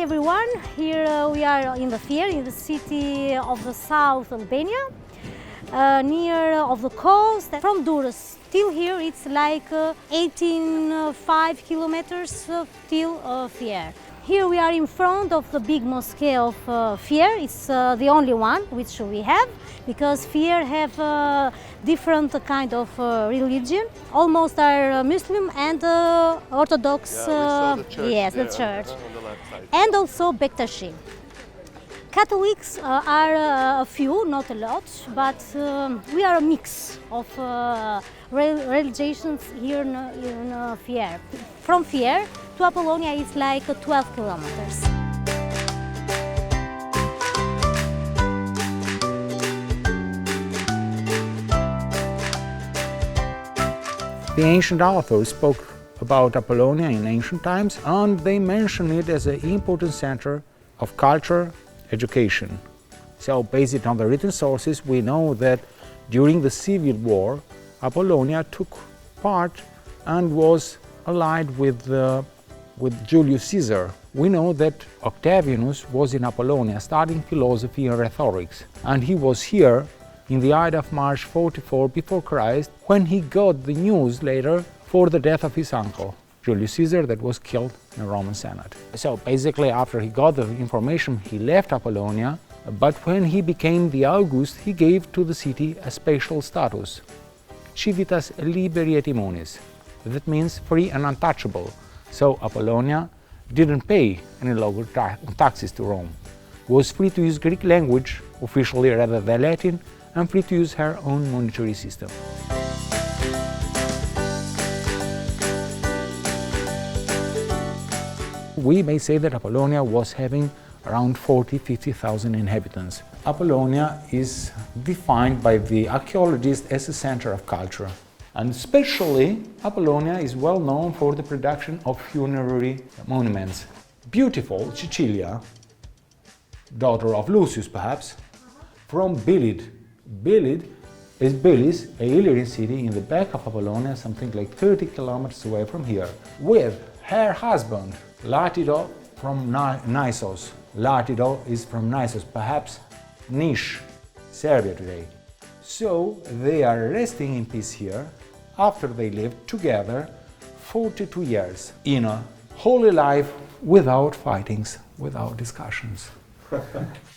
everyone, here we are in the Fier, in the city of the south Albania, near of the coast. From Durrës till here it's like 18.5 kilometers till Fier. Here we are in front of the big mosque of Fier. It's the only one which we have, because Fier have different kind of religion. Almost are Muslim and Orthodox. Yeah, we saw the church. Yes, the there church. on the left side. And also Bektashi. Catholics are a few, not a lot, but we are a mix of religions here in Fier. From Fier to Apollonia it's like 12 kilometers. The ancient authors spoke about Apollonia in ancient times, and they mention it as an important center of culture, education. So, based on the written sources, we know that during the Civil War, Apollonia took part and was allied with Julius Caesar. We know that Octavianus was in Apollonia studying philosophy and rhetorics, and he was here in the Ide of March 44 before Christ, when he got the news later for the death of his uncle, Julius Caesar, that was killed in the Roman Senate. So basically, after he got the information, he left Apollonia, but when he became the August, he gave to the city a special status, civitas liberi et immunis. That means free and untouchable. So Apollonia didn't pay any local taxes to Rome, was free to use Greek language officially rather than Latin, and free to use her own monetary system. We may say that Apollonia was having around 40–50,000 inhabitants. Apollonia is defined by the archaeologists as a center of culture. And especially, Apollonia is well known for the production of funerary monuments. Beautiful Cecilia, daughter of Lucius perhaps, from Bilid. Bilid is Bilis, a Illyrian city in the back of Apollonia, something like 30 kilometers away from here, with her husband, Latido, from Nissos. Latido is from Nissos, perhaps Niš, Serbia today. So they are resting in peace here after they lived together 42 years in a holy life without fightings, without discussions.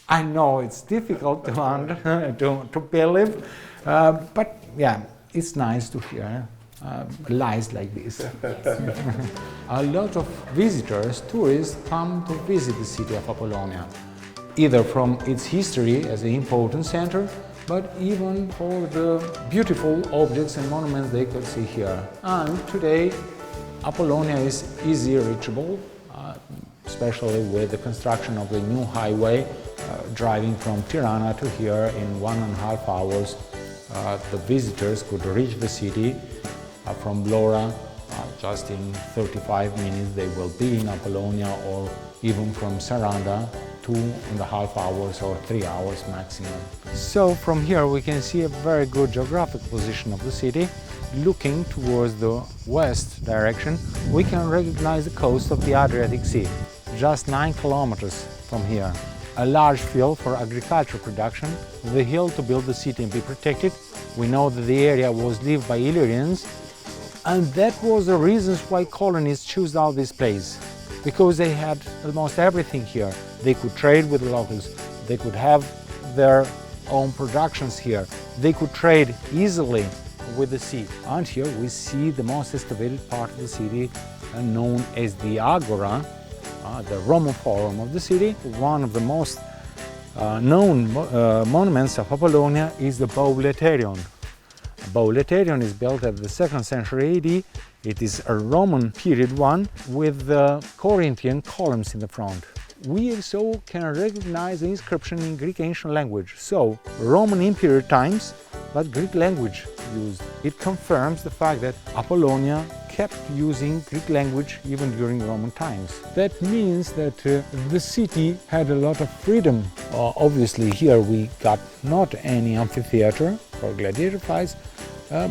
I know it's difficult to believe, but yeah, it's nice to hear lies like this. A lot of visitors, tourists, come to visit the city of Apollonia, either from its history as an important center, but even for the beautiful objects and monuments they could see here. And today, Apollonia is easily reachable, especially with the construction of the new highway, driving from Tirana to here in 1.5 hours. The visitors could reach the city from Blora. Just in 35 minutes they will be in Apollonia, or even from Saranda, 2.5 hours or 3 hours maximum. So from here we can see a very good geographic position of the city. Looking towards the west direction, we can recognize the coast of the Adriatic Sea, just 9 kilometers from here. A large field for agricultural production, the hill to build the city and be protected. We know that the area was lived by Illyrians, and that was the reasons why colonists chose out this place, because they had almost everything here. They could trade with the locals, they could have their own productions here, they could trade easily with the sea. And here we see the most excavated part of the city, known as the Agora, the Roman Forum of the city. One of the most known monuments of Apollonia is the Bouleuterion. Bouleuterion is built at the 2nd century AD. It is a Roman period one with the Corinthian columns in the front. We also can recognize the inscription in Greek ancient language. So, Roman imperial times, but Greek language used. It confirms the fact that Apollonia kept using Greek language even during Roman times. That means that the city had a lot of freedom. Obviously here we got not any amphitheater for gladiator fights,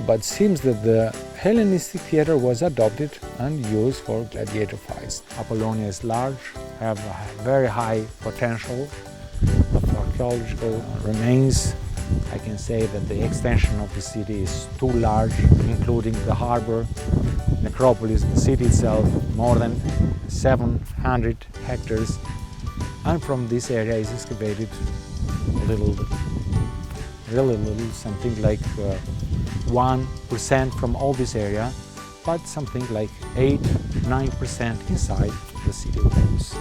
but seems that the Hellenistic theater was adopted and used for gladiator fights. Apollonia is large, have a very high potential of archaeological remains. I can say that the extension of the city is too large, including the harbor, necropolis, the city itself, more than 700 hectares. And from this area is excavated little, really little, something like 1% from all this area, but something like 8–9% inside the city walls.